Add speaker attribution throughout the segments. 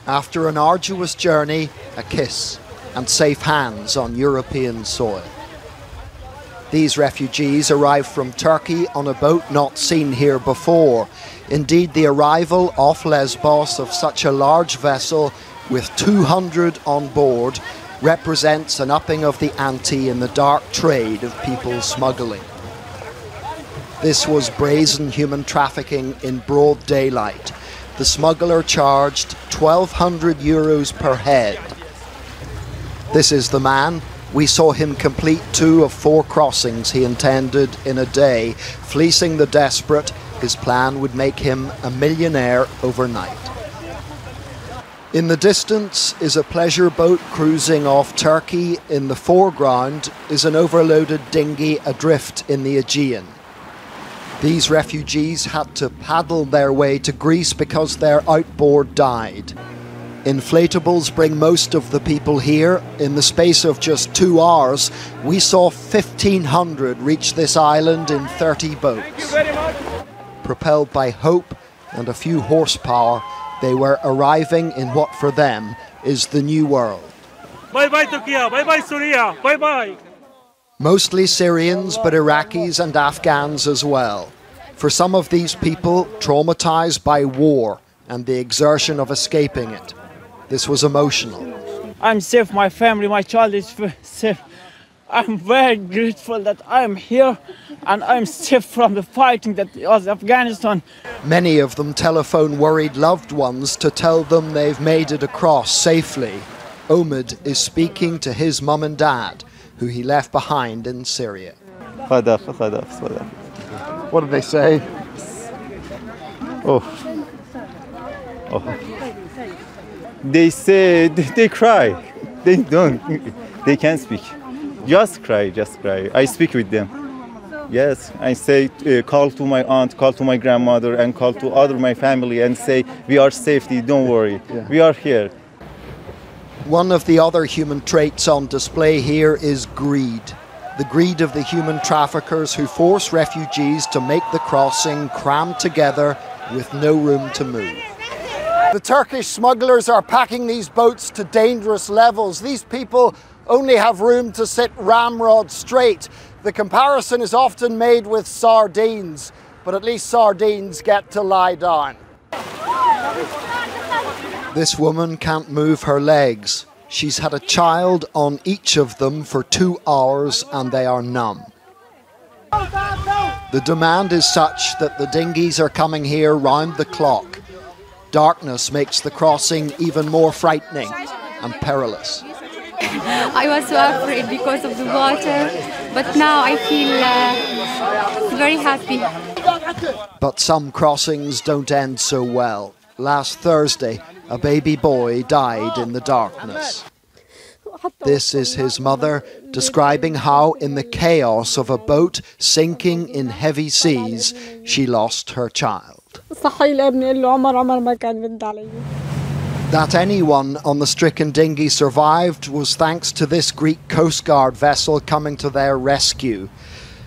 Speaker 1: After an arduous journey, a kiss and safe hands on European soil. These refugees arrived from Turkey on a boat not seen here before. Indeed, the arrival off Lesbos of such a large vessel with 200 on board represents an upping of the ante in the dark trade of people smuggling. This was brazen human trafficking in broad daylight. The smuggler charged €1,200 per head. This is the man. We saw him complete 2 of 4 crossings he intended in a day. Fleecing the desperate, his plan would make him a millionaire overnight. In the distance is a pleasure boat cruising off Turkey. In the foreground is an overloaded dinghy adrift in the Aegean. These refugees had to paddle their way to Greece because their outboard died. Inflatables bring most of the people here. In the space of just 2 hours, we saw 1,500 reach this island in 30 boats. Propelled by hope and a few horsepower, they were arriving in what for them is the new world.
Speaker 2: Bye-bye Turkey, bye-bye Syria, bye-bye.
Speaker 1: Mostly Syrians, but Iraqis and Afghans as well. For some of these people, traumatized by war and the exertion of escaping it, this was emotional.
Speaker 3: I'm safe, my family, my child is safe. I'm very grateful that I'm here and I'm safe from the fighting that was Afghanistan.
Speaker 1: Many of them telephone worried loved ones to tell them they've made it across safely. Omid is speaking to his mum and dad, who he left behind in Syria.
Speaker 4: What
Speaker 1: did they say?
Speaker 4: Oh. They say, they cry. They don't, they can't speak. Just cry, just cry. I speak with them. Yes, I say, call to my aunt, call to my grandmother, and call to other my family and say, we are safety, don't worry, we are here.
Speaker 1: One of the other human traits on display here is greed. The greed of the human traffickers who force refugees to make the crossing crammed together with no room to move. The Turkish smugglers are packing these boats to dangerous levels. These people only have room to sit ramrod straight. The comparison is often made with sardines, but at least sardines get to lie down. This woman can't move her legs. She's had a child on each of them for 2 hours and they are numb. The demand is such that the dinghies are coming here round the clock. Darkness makes the crossing even more frightening and perilous.
Speaker 5: I was so afraid because of the water, but now I feel very happy.
Speaker 1: But some crossings don't end so well. Last Thursday, a baby boy died in the darkness. This is his mother describing how, in the chaos of a boat sinking in heavy seas, she lost her child. That anyone on the stricken dinghy survived was thanks to this Greek Coast Guard vessel coming to their rescue.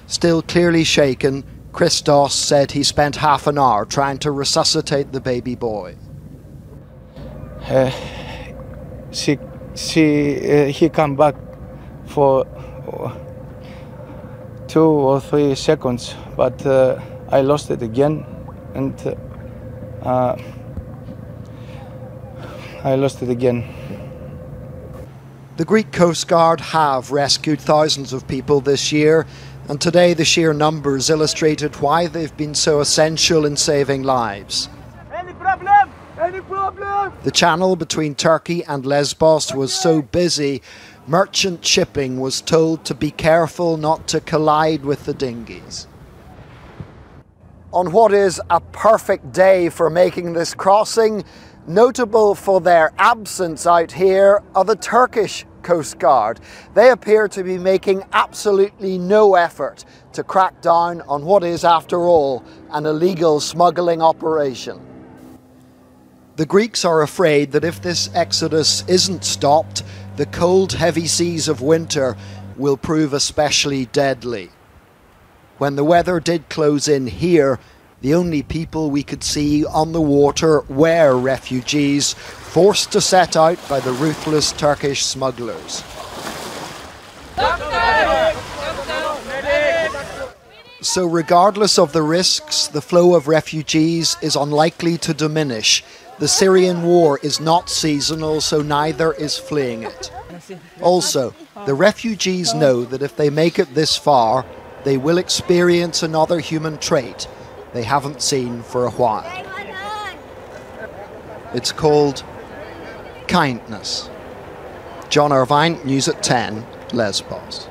Speaker 1: Still clearly shaken, Christos said he spent half an hour trying to resuscitate the baby boy.
Speaker 3: He come back for 2 or 3 seconds, but I lost it again, and I lost it again.
Speaker 1: The Greek Coast Guard have rescued thousands of people this year, and today the sheer numbers illustrated why they've been so essential in saving lives.
Speaker 2: Any problem? Any problem?
Speaker 1: The channel between Turkey and Lesbos was so busy, merchant shipping was told to be careful not to collide with the dinghies. On what is a perfect day for making this crossing, notable for their absence out here are the Turkish Coast Guard. They appear to be making absolutely no effort to crack down on what is, after all, an illegal smuggling operation. The Greeks are afraid that if this exodus isn't stopped, the cold, heavy seas of winter will prove especially deadly. When the weather did close in here, The only people we could see on the water were refugees, forced to set out by the ruthless Turkish smugglers. So regardless of the risks, the flow of refugees is unlikely to diminish. The Syrian war is not seasonal, so neither is fleeing it. Also, the refugees know that if they make it this far, they will experience another human trait they haven't seen for a while. It's called kindness. John Irvine, News at 10, Lesbos.